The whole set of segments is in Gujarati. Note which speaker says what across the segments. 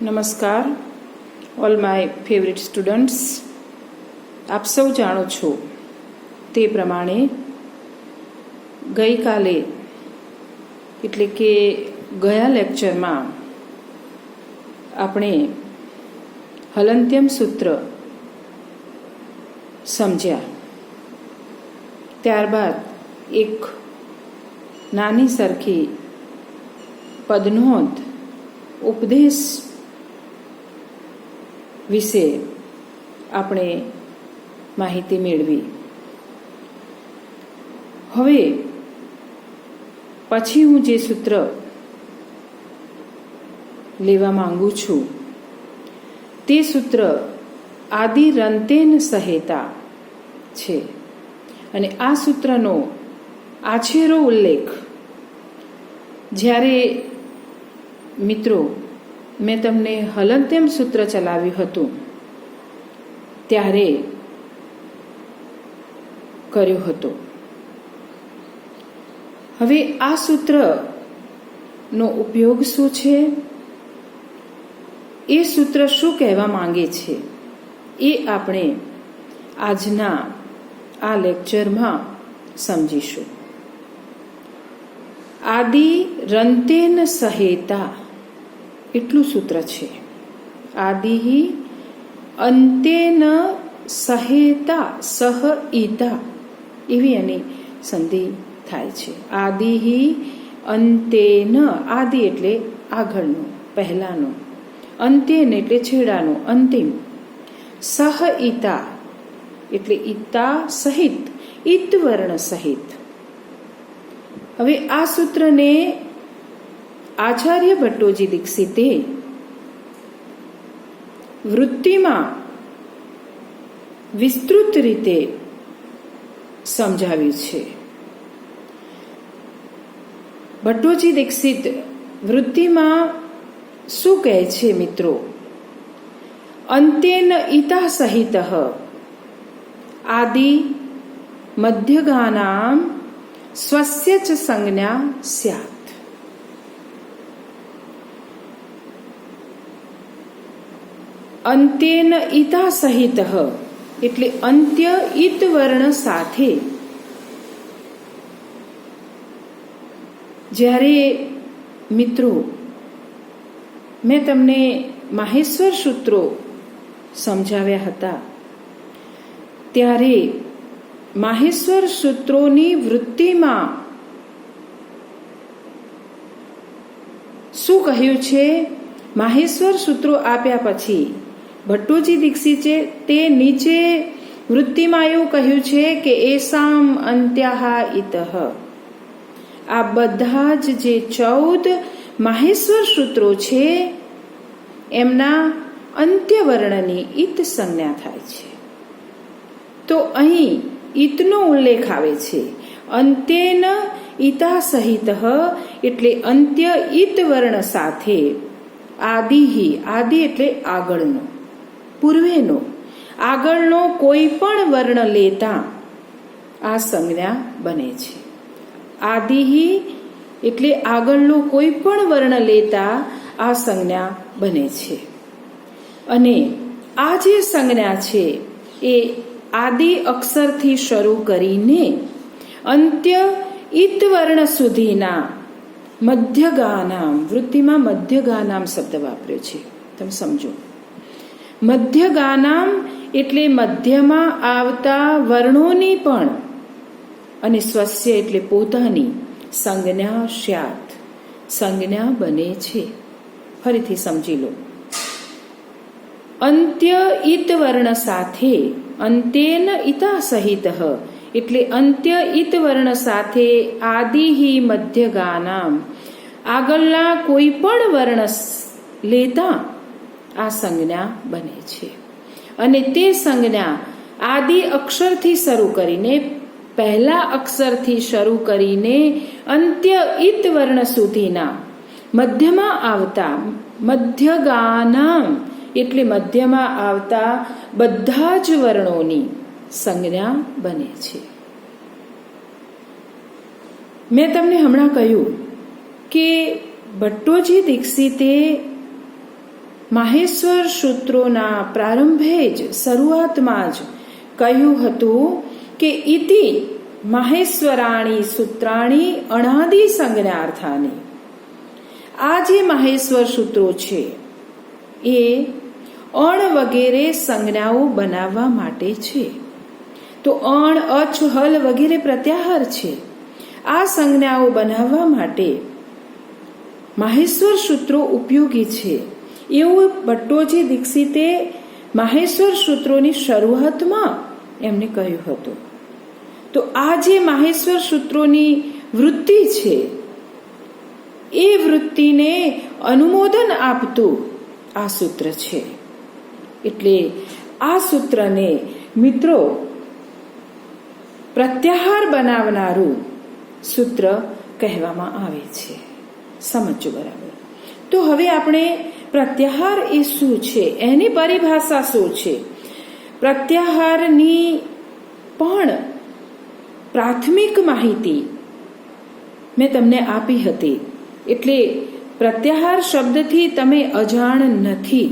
Speaker 1: નમસ્કાર ઓલ માય ફેવરિટ સ્ટુડન્ટ્સ. આપ સૌ જાણો છો તે પ્રમાણે ગઈકાલે એટલે કે ગયા લેક્ચરમાં આપણે હલંત્યમ સૂત્ર સમજ્યા. ત્યારબાદ એક નાની સરખી પદનોંધ ઉપદેશ વિશે આપણે માહિતી મેળવી. હવે પછી હું જે સૂત્ર લેવા માંગુ છું તે સૂત્ર આદિ રંતેન સહેતા છે અને આ સૂત્રનો આછેરો ઉલ્લેખ જ્યારે મિત્રો મેં તમને હલંત્યમ સૂત્ર ચલાવ્યું હતું ત્યારે કર્યો હતો. હવે આ સૂત્રનો ઉપયોગ શું છે, એ સૂત્ર શું કહેવા માંગે છે, એ આપણે આજના આ લેક્ચરમાં સમજીશું. આદિ રંતેન સહેતા એટલું સૂત્ર છે. આદિ અંતેન સહેતા સહિતા એવી એની સંધિ થાય છે. આદિ અંતેન, આદિ એટલે આગળનું, પહેલાનું, અંતેન એટલે છેડાનું, અંતિમ, સહિતા એટલે ઈતા સહિત, ઈત વર્ણ સહિત. હવે આ સૂત્રને આચાર્ય ભટ્ટોજી દીક્ષિતે વૃત્તિમાં વિસ્તૃત રીતે સમજાવ્યું છે. ભટ્ટોજી દીક્ષિત વૃત્તિમાં શું કહે છે મિત્રો? અંતેન ઈતા સહિત આદિ મધ્યગાનામ સ્વસ્ય ચ સંજ્ઞા સ્યાત. અંત્યેન ઈતા સહિત એટલે અંત્ય ઈત વર્ણ સાથે. જ્યારે મિત્રો મેં તમને માહેશ્વર સૂત્રો સમજાવ્યા હતા ત્યારે માહેશ્વર સૂત્રોની વૃત્તિમાં શું કહ્યું છે? માહેશ્વર સૂત્રો આપ્યા પછી ભટ્ટોજી દીક્ષિતે તે નીચે વૃત્તિમાં એવું કહ્યું છે કે એસામ અંત્યાહા ઇતઃ. આ બધા જ જે 14 માહેશ્વર સૂત્રો છે એમના અંત્યવર્ણની ઈત સંજ્ઞા થાય છે. તો અહીં ઈતનો ઉલ્લેખ આવે છે. અંતેન ઈતા સહિત એટલે અંત્ય ઈત વર્ણ સાથે. આદિ, આદિ એટલે આગળનો, પૂર્વેનો, આગળનો કોઈ પણ વર્ણ લેતા આ સંજ્ઞા બને છે. આદિ એટલે આગળનો કોઈ પણ વર્ણ લેતા આ સંજ્ઞા બને છે. અને આ જે સંજ્ઞા છે એ આદિ અક્ષરથી શરૂ કરીને અંત્ય ઈત વર્ણ સુધીના મધ્યગાનામ, વૃત્તિમાં મધ્યગાનામ શબ્દ વાપર્યો છે, તમે સમજો. મધ્યગાનામ એટલે મધ્યમાં આવતા વર્ણોની પણ, અને સ્વસ્ય એટલે પોતાની સંજ્ઞા સ્યાત, સંજ્ઞા બને છે. ફરીથી સમજી લો. અંત્ય ઈત વર્ણ સાથે, અંતેન ઈતા સહિત એટલે અંત્ય ઈત વર્ણ સાથે આદિ મધ્યગાનામ, આગળના કોઈ પણ વર્ણ લેતા આ સંજ્ઞા બને છે. અને તે સંજ્ઞા આદિ અક્ષરથી શરૂ કરીને, પહેલા અક્ષરથી શરૂ કરીને અંત્ય ઈત વર્ણ સુધીના મધ્યમાં આવતા, મધ્યગાનામ એટલે મધ્યમાં આવતા બધા જ વર્ણોની સંજ્ઞા બને છે. મેં તમને હમણાં કહ્યું કે ભટ્ટોજી દીક્ષિતે માહેશ્વર સૂત્રોના પ્રારંભે જ શરૂઆતમાં જ કહ્યું હતું કે ઇતિ માહેશ્વરાણી સૂત્રાણી અણાદિ સંજ્ઞાર્થાની. આ જે માહેશ્વર સૂત્રો છે એ અણ વગેરે સંજ્ઞાઓ બનાવવા માટે છે. તો અણ, અચ, હલ વગેરે પ્રત્યાહાર છે. આ સંજ્ઞાઓ બનાવવા માટે માહેશ્વર સૂત્રો ઉપયોગી છે એવું ભટ્ટોજી દીક્ષિતે માહેશ્વર સૂત્રોની શરૂઆતમાં એમને કહ્યું હતું. તો આ જે માહેશ્વર સૂત્રોની વૃત્તિ છે એ વૃત્તિને અનુમોદન આપતું આ સૂત્ર છે. એટલે આ સૂત્રને મિત્રો પ્રત્યાહાર બનાવનારું સૂત્ર કહેવામાં આવે છે. સમજો બરાબર. તો હવે આપણે પ્રત્યાહાર એ શું છે, એની પરિભાષા શું છે, પ્રત્યાહારની પણ પ્રાથમિક માહિતી મેં તમને આપી હતી. એટલે પ્રત્યાહાર શબ્દથી તમે અજાણ નથી.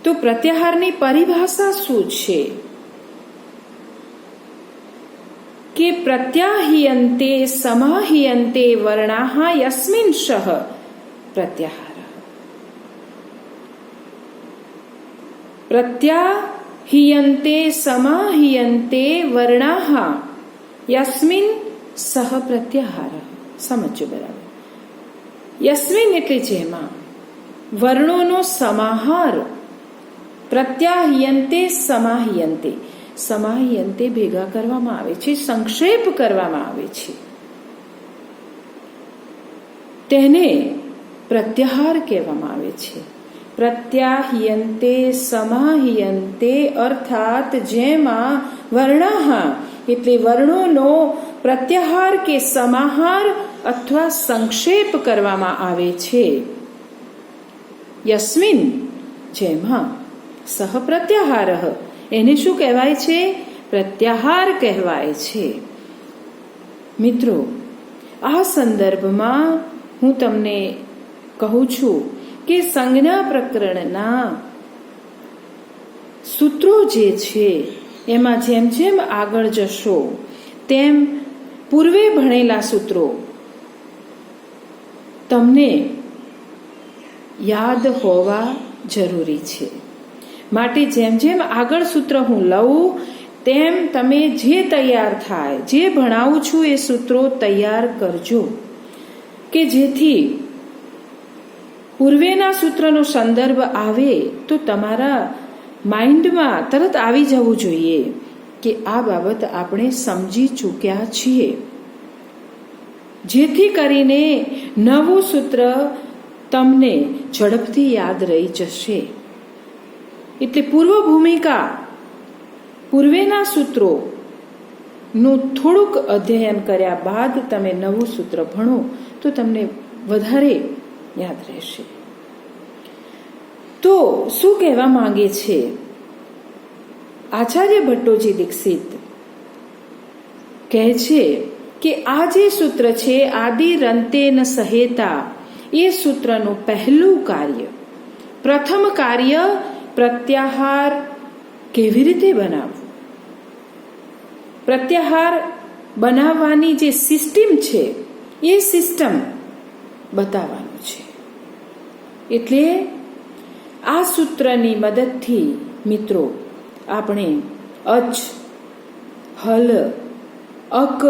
Speaker 1: તો પ્રત્યાહારની પરિભાષા શું છે કે પ્રત્યાહ્યન્તે સમાહ્યન્તે વર્ણાઃ યસ્મિન શઃ પ્રત્યાહાર. પ્રત્યાહ્યન્તે સમાહ્યન્તે વર્ણાઃ યસ્મિન સહ પ્રત્યાહાર. સમજો બરાબર. યસ્મિન એટલે જેમાં વર્ણોનો સમાહાર, પ્રત્યાહ્યન્તે સમાહ્યન્તે, સમાહ્યન્તે ભેગા કરવામાં આવે છે, સંક્ષેપ કરવામાં આવે છે, તેને પ્રત્યાહાર કહેવામાં આવે છે. પ્રત્યાહ્યન્તે સમાહ્યન્તે અર્થાત જેમાં વર્ણાઃ એટલે વર્ણોનો પ્રત્યાહાર કે સમાહાર અથવા સંક્ષેપ કરવામાં આવે છે. યસ્મિન જેમાં સહ પ્રત્યાહારઃ એને શું કહેવાય છે? પ્રત્યાહાર કહેવાય છે. મિત્રો, આ સંદર્ભમાં હું તમને કહું છું કે સંજ્ઞા પ્રકરણના સૂત્રો જે છે એમાં જેમ જેમ આગળ જશો તેમ પૂર્વે ભણેલા સૂત્રો તમને યાદ હોવા જરૂરી છે. માટે જેમ જેમ આગળ સૂત્ર હું લઉં તેમ તમે જે તૈયાર થાય, જે ભણાવું છું એ સૂત્રો તૈયાર કરજો કે જેથી પૂર્વેના સૂત્રનો સંદર્ભ આવે તો તમારા માઇન્ડમાં તરત આવી જવું જોઈએ કે આ બાબત આપણે સમજી ચૂક્યા છીએ, જેથી કરીને નવું સૂત્ર તમને ઝડપથી યાદ રહી જશે. એટલે પૂર્વ ભૂમિકા, પૂર્વેના સૂત્રોનું થોડુંક અધ્યયન કર્યા બાદ તમે નવું સૂત્ર ભણો તો તમને વધારે યાદ રહેશે. તો શું કહેવા માંગે છે આચાર્ય ભટ્ટોજી દીક્ષિત? કહે છે કે આ જે સૂત્ર છે આદિ રંતેન સહેતા, એ સૂત્રનું પહેલું કાર્ય, પ્રથમ કાર્ય પ્રત્યાહાર કેવી રીતે બનાવવું, પ્રત્યાહાર બનાવવાની જે સિસ્ટમ છે એ સિસ્ટમ બતાવવાનું છે. એટલે આ સૂત્રની મદદથી મિત્રો આપણે અચ, હલ, અક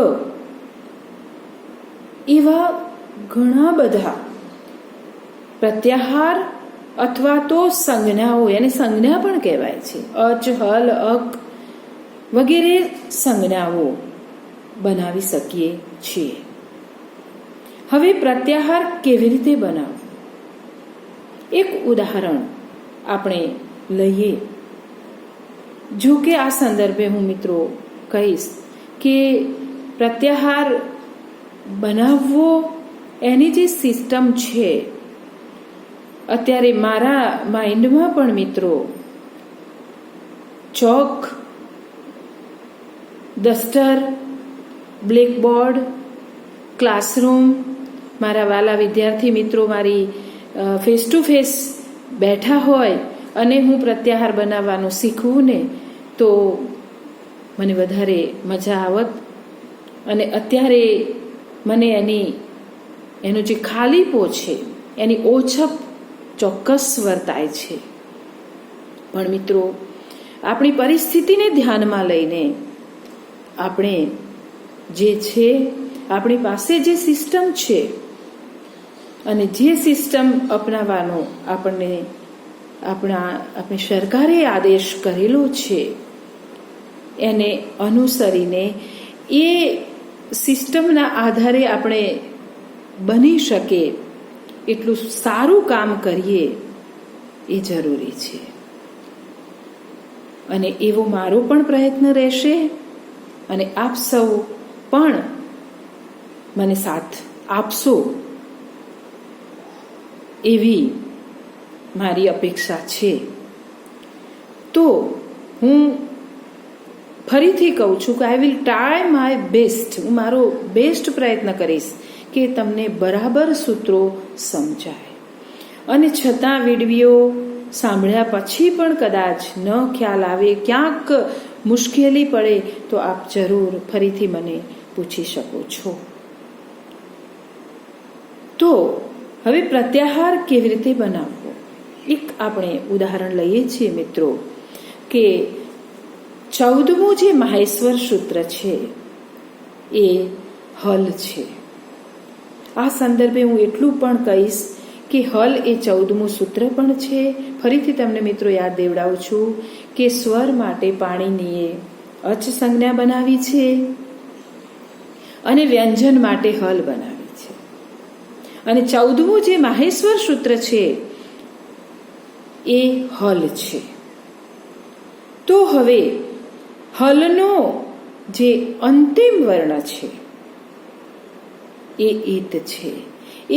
Speaker 1: એવા ઘણા બધા પ્રત્યાહાર અથવા તો સંજ્ઞાઓ, એને સંજ્ઞા પણ કહેવાય છે, અચ, હલ, અક વગેરે સંજ્ઞાઓ બનાવી શકીએ છીએ. હવે પ્રત્યાહાર કેવી રીતે બનાવવું? એક ઉદાહરણ આપણે લઈએ. જો કે આ સંદર્ભે હું મિત્રો કહીશ કે પ્રત્યાહાર બનાવવો એની જે સિસ્ટમ છે અત્યારે મારા માઇન્ડમાં પણ મિત્રો ચોક, ડસ્ટર, બ્લેકબોર્ડ, ક્લાસરૂમ, મારા વાલા વિદ્યાર્થી મિત્રો મારી ફેસ ટુ ફેસ બેઠા હોય અને હું પ્રત્યાહાર બનાવવાનું શીખવું ને તો મને વધારે મજા આવત. અને અત્યારે મને એનો જે ખાલીપો છે એની ઓછપ ચોક્કસ વર્તાય છે. પણ મિત્રો, આપણી પરિસ્થિતિને ધ્યાનમાં લઈને આપણે જે છે, આપણી પાસે જે સિસ્ટમ છે અને જે સિસ્ટમ અપનાવવાનો આપણી સરકારે આદેશ કરેલો છે એને અનુસરીને એ સિસ્ટમના આધારે આપણે બની શકે એટલું સારું કામ કરીએ એ જરૂરી છે. અને એવો મારો પણ પ્રયત્ન રહેશે અને આપ સૌ પણ મને સાથ આપશો એવી મારી અપેક્ષા છે. તો હું ફરીથી કહું છું કે I will try my best. હું મારો બેસ્ટ પ્રયત્ન કરીશ કે તમને બરાબર સૂત્રો સમજાય. અને છતાં વિડીયો સાંભળ્યા પછી પણ કદાચ ન ખ્યાલ આવે, ક્યાંક મુશ્કેલી પડે તો આપ જરૂર ફરીથી મને પૂછી શકો છો. તો હવે પ્રત્યાહાર કેવી રીતે બનાવવો? એક આપણે ઉદાહરણ લઈએ છીએ મિત્રો કે 14મું જે માહેશ્વર સૂત્ર છે એ હલ છે. આ સંદર્ભે હું એટલું પણ કહીશ કે હલ એ 14મું સૂત્ર પણ છે. ફરીથી તમને મિત્રો યાદ દેવડાવું છું કે સ્વર માટે પાણીનીએ અચ સંજ્ઞા બનાવી છે અને વ્યંજન માટે હલ બનાવી છે. અને 14મું જે માહેશ્વર સૂત્ર છે એ હલ છે. તો હવે હલનો જે અંતિમ વર્ણ છે એ ઈત છે.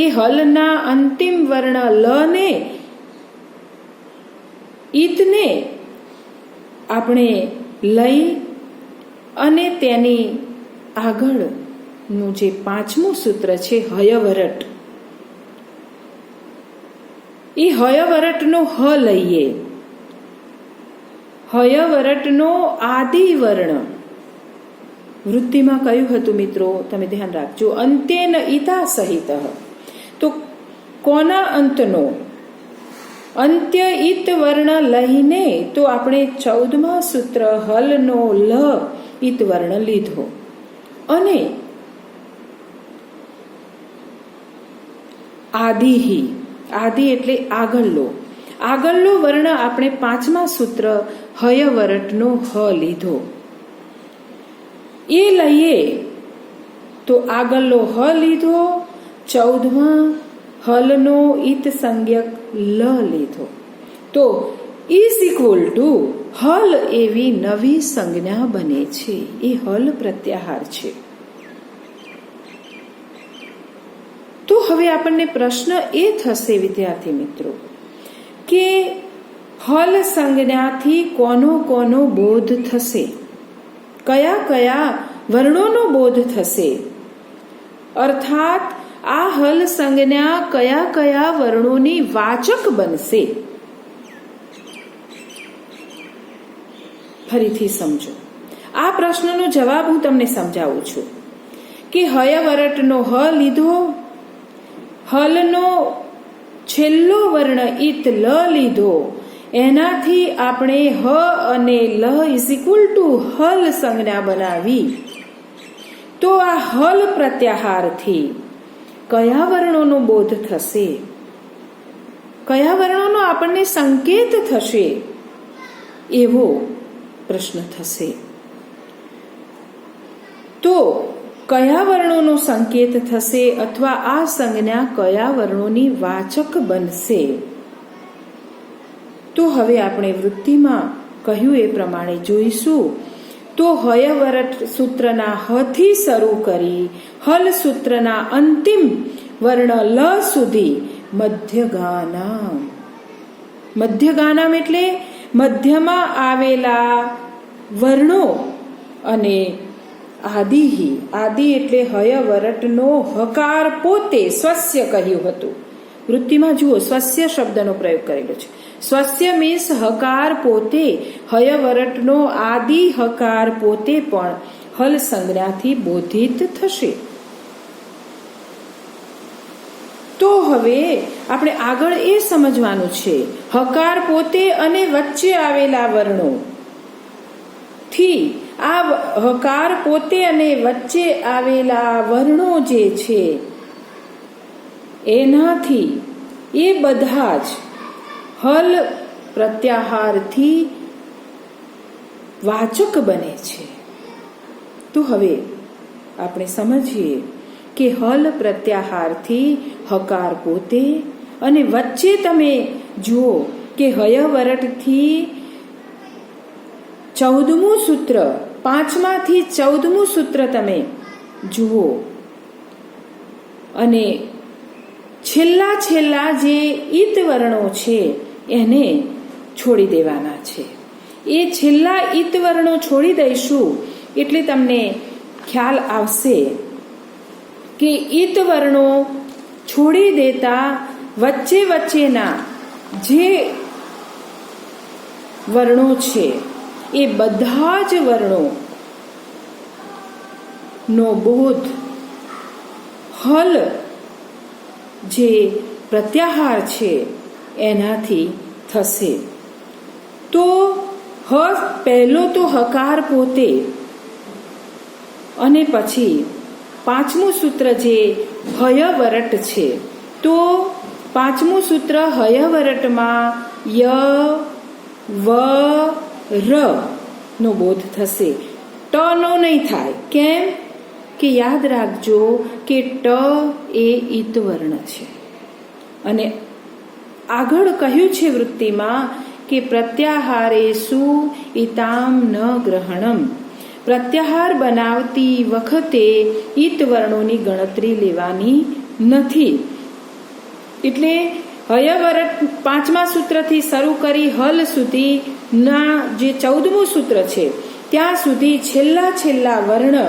Speaker 1: એ હલના અંતિમ વર્ણ લને ઈતને આપણે લઈ અને તેની આગળનું જે 5મું સૂત્ર છે હયવરટ, એ હયવરટનો હ લઈએ. હયવરટનો આદિ વર્ણ વૃત્તિમાં કયું હતું મિત્રો? તમે ધ્યાન રાખજો. અંત્યેન ઈતા સહિત. તો કોના અંતનો? અંત્ય ઈત વર્ણ લઈને તો આપણે 14મા સૂત્ર હલનો લ ઈત વર્ણ લીધો. અને આદિહી, આદિ એટલે આગળનો વર્ણ આપણે 5મા સૂત્ર હયવરટનો હ લીધો. એ લઈએ તો આગળનો હ લીધો, 14મા હલનો ઈત સંજ્ઞક લ લીધો. તો ઇઝ ઇક્વલ ટુ હલ એવી નવી સંજ્ઞા બને છે. એ હલ પ્રત્યાહાર છે. તો હવે આપણને પ્રશ્ન એ થશે વિદ્યાર્થી મિત્રો કે હલ સંજ્ઞાથી કોનો બોધ થશે? કયા વર્ણોનો બોધ થશે? અર્થાત આ હલ સંજ્ઞા કયા વર્ણોની વાચક બનશે? ફરીથી સમજો. આ પ્રશ્નનો જવાબ હું તમને સમજાવું છું કે હયવરટનો હ લીધો, હલનો છેલ્લો વર્ણ ઈત લ લીધો, એનાથી આપણે હ અને લ ઇઝ ઇક્વલ ટુ હલ સંજ્ઞા બનાવી. તો આ હલ પ્રત્યાહારથી કયા વર્ણોનો બોધ થશે? કયા વર્ણોનો આપણને સંકેત થશે? એવો પ્રશ્ન થશે. તો કયા વર્ણોનો સંકેત થશે અથવા આ સંજ્ઞા કયા વર્ણોની વાચક બનશે? તો હવે આપણે વૃત્તિમાં કહ્યું એ પ્રમાણે જોઈશું. તો હયવરટ સૂત્રના હ થી શરૂ કરી હલ સૂત્રના અંતિમ વર્ણ લ સુધી મધ્યગાનામ. મધ્યગાનામ એટલે મધ્યમાં આવેલા વર્ણો અને આદિ એટલે હયવરટનો હકાર પોતે સ્વસ્ય કહ્યું હતું. વૃત્તિમાં જુઓ સ્વસ્ય શબ્દનો પ્રયોગ કરેલો છે. સ્વસ્ય મીન્સ હકાર પોતે, હયવરટનો આદિ હકાર પોતે પણ હલ સંજ્ઞાથી બોધિત થશે. તો હવે આપણે આગળ એ સમજવાનું છે, હકાર પોતે અને વચ્ચે આવેલા વર્ણો થી, આ હકાર પોતે અને વચ્ચે આવેલા વર્ણો જે છે એનાથી એ બધા જ હલ પ્રત્યાહારથી વાચક બને છે. તો હવે આપણે સમજીએ કે હલ પ્રત્યાહારથી હકાર પોતે અને વચ્ચે તમે જુઓ કે હયવરટથી 14મું સૂત્ર, 5માથી 14મું સૂત્ર તમે જુઓ અને છેલ્લા જે ઈત વર્ણો છે એને છોડી દેવાના છે. એ છેલ્લા ઈત વર્ણો છોડી દઈશું એટલે તમને ખ્યાલ આવશે કે ઈત વર્ણો છોડી દેતા વચ્ચેના જે વર્ણો છે એ બધા જ વર્ણો નો બોધ હલ જે પ્રત્યાહાર છે એનાથી થશે. તો પહેલો તો હકાર પોતે અને પછી 5મું સૂત્ર જે હયવરટ છે, તો 5મું સૂત્ર હયવરટમાં ય વ ર નો બોધ થશે. ટ નો નહીં થાય. કેમ કે યાદ રાખજો કે ટ એ ઈત વર્ણ છે અને આગળ કહ્યું છે વૃત્તિમાં કે પ્રત્યાહારેષુ ઈતામ ન ગ્રહણમ. પ્રત્યાહાર બનાવતી વખતે ઈત વર્ણોની ગણતરી લેવાની નથી. એટલે હયવરટ 5મા સૂત્રથી શરૂ કરી હલ સુધીના જે 14મું સૂત્ર છે ત્યાં સુધી છેલ્લા વર્ણ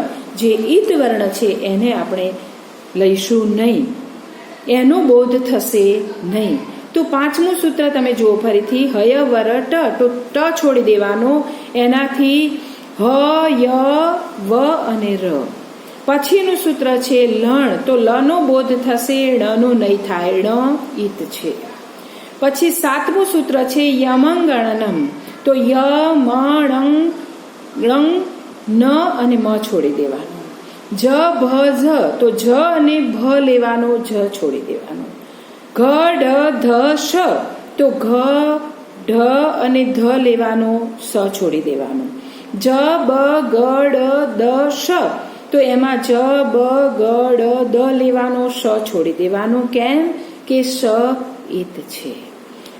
Speaker 1: જે ઈત વર્ણ છે એને આપણે લઈશું નહીં, એનો બોધ થશે નહીં. તો 5મું સૂત્ર તમે જુઓ ફરીથી, હયવરટ, તો ટ છોડી દેવાનો, એનાથી હ ય વ અને ર. પછીનું સૂત્ર છે લણ, તો લ નો બોધ થશે, ણ નો નહીં થાય, ણ ઈત છે. પછી 7મું સૂત્ર છે યમંગણનમ, તો ય મ ણંગ ળંગ ન અને મ છોડી દેવાનો. જ ભ જ, તો જ અને ભ લેવાનો, જ છોડી દેવાનો. ઘ ડ ધ શ, તો ઘ ઢ અને ધ લેવાનો, સ છોડી દેવાનો. જ બ ગ ડ દ શ, તો એમાં જ બ ગ ડ દ લેવાનો, શ છોડી દેવાનો. કેમ કે શ ઈત છે.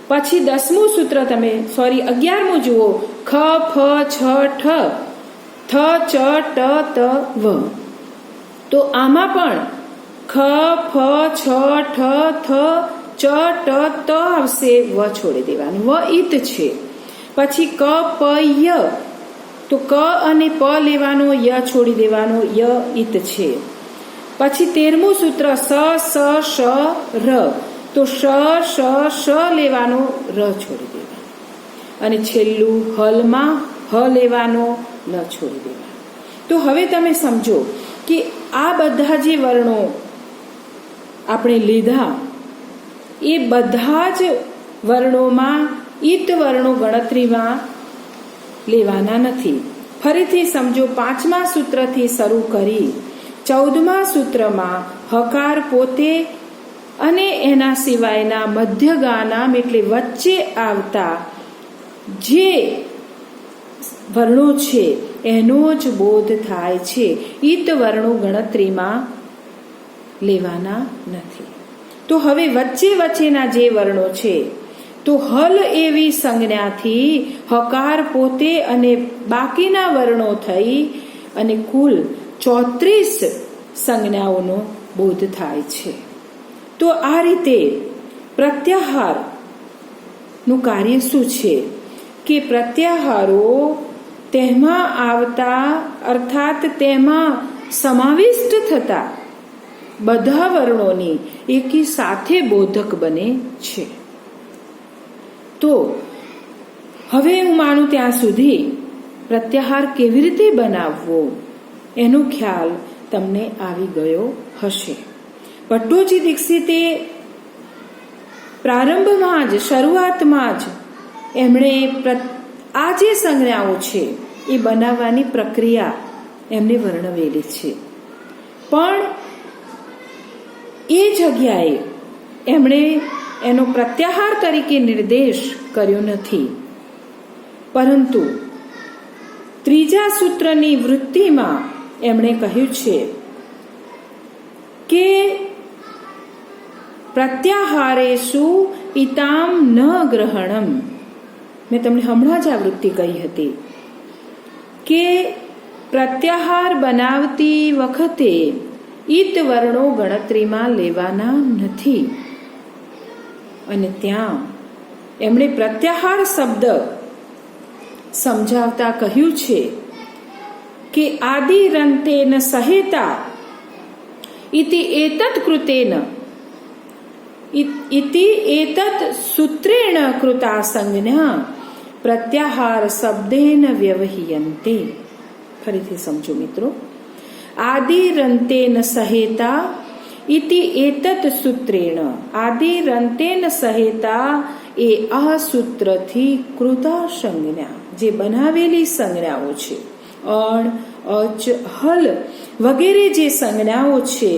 Speaker 1: પછી 11મું સૂત્ર 11મું જુઓ, ખ ફ છ ઠ, થ ચ ટ ત વ. તો આમાં પણ ખ ફ છ ઠ થ ચ ટ ત આવશે, વ છોડી દેવાનું, વ ઈત છે. પછી ક પ ય, તો ક અને પ લેવાનો, ય છોડી દેવાનો, ય ઈત છે. પછી 13મું સૂત્ર સ સ શ ર, તો શ શ શ લેવાનો, ર છોડી દેવાનો. અને છેલ્લું હલમાં હ લેવાનો, લ છોડી દેવાનો. તો હવે તમે સમજો કે આ બધા જે વર્ણો આપણે લીધા એ બધા જ વર્ણોમાં ઈત વર્ણો ગણતરીમાં લેવાના નથી. ફરીથી સમજો, 5મા સૂત્રથી શરૂ કરી 14મા સૂત્રમાં હકાર પોતે અને એના સિવાયના મધ્યગાનામ એટલે વચ્ચે આવતા જે વર્ણો છે એનો જ બોધ થાય છે, ઈત વર્ણો ગણતરીમાં લેવાના નથી. તો હવે વચ્ચેના જે વર્ણો છે, તો હલ એવી સંજ્ઞાથી હકાર પોતે અને બાકીના વર્ણો થઈ અને કુલ 34 સંજ્ઞાઓનો બોધ થાય છે. તો આ રીતે પ્રત્યાહાર નું કાર્ય શું છે કે પ્રત્યાહારો તેમાં આવતા અર્થાત તેમાં સમાવિષ્ટ થતા બધા વર્ણોની એકી સાથે બોધક બને છે. તો હવે હું માનું ત્યાં સુધી પ્રત્યાહાર કેવી રીતે બનાવવો એનો ખ્યાલ તમને આવી ગયો હશે. ભટ્ટોજી દીક્ષિતે પ્રારંભમાં જ, શરૂઆતમાં જ એમણે આ જે સંજ્ઞાઓ છે એ બનાવવાની પ્રક્રિયા એમને વર્ણવેલી છે. પણ એ જગ્યાએ એમણે એનો પ્રત્યાહાર તરીકે નિર્દેશ કર્યો નથી, પરંતુ ત્રીજા સૂત્રની વૃત્તિમાં એમણે કહ્યું છે કે પ્રત્યાહારેષુ ઇતામ ન ગ્રહણમ. મેં તમને હમણાં જ આ વૃત્તિ કહી હતી કે પ્રત્યાહાર બનાવતી વખતે ઈત વર્ણો ગણતરીમાં લેવાના નથી. અને ત્યાં એમણે પ્રત્યાહાર શબ્દ સમજાવતા કહ્યું છે કે આદિરંતેન સહેતા ઇતિ એતત કૃતેન ઇતિ એતત સૂત્રેણ કૃતા સંજ્ઞા પ્રત્યાહાર શબ્દેન વ્યવહીયન્તે. ફરીથી સમજો મિત્રો. આદિરંતેન સહેતા ઇતિ એતત સૂત્રેણ. આદિરંતેન સહેતા એ આ સૂત્રથી કૃતા સંજ્ઞા, જે બનાવેલી સંજ્ઞાઓ છે, અણ, અચ, હલ વગેરે જે સંજ્ઞાઓ છે,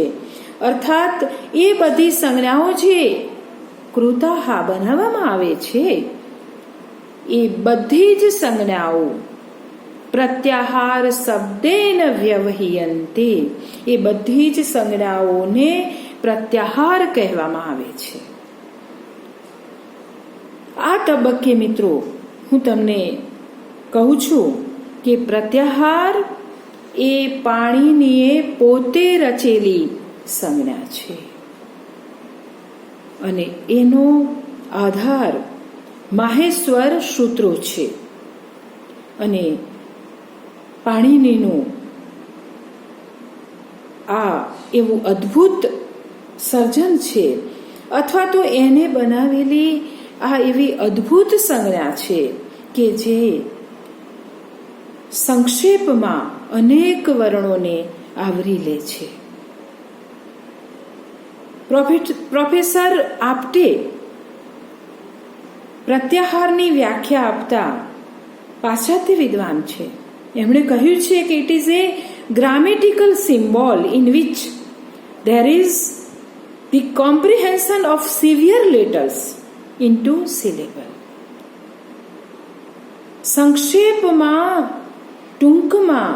Speaker 1: અર્થાત એ બધી સંજ્ઞાઓ જે કૃતા બનાવવામાં આવે છે એ બધી જ સંજ્ઞાઓ પ્રત્યાહાર શબ્દેન વ્યવહીયન્તે. એ બધી જ સંજ્ઞાઓને પ્રત્યાહાર કહેવામાં આવે છે. આ તબક્કે મિત્રો હું તમને કહું છું કે પ્રત્યાહાર એ પાણિનીએ પોતે રચેલી સંજ્ઞા છે અને એનો આધાર માહેશ્વર સૂત્રો છે. અને પાણિનીનું આ એવું અદ્ભુત સર્જન છે, અથવા તો એને બનાવેલી આ એવી અદ્ભુત સંજ્ઞા છે કે જે સંક્ષેપમાં અનેક વર્ણોને આવરી લે છે. પ્રોફેસર આપ્ટે પ્રત્યાહારની વ્યાખ્યા આપતા પાશ્ચાત્ય વિદ્વાન છે. એમણે કહ્યું છે કે it is a grammatical symbol in which there is the comprehension of severe letters into syllable. સંક્ષેપમાં, ટૂંકમાં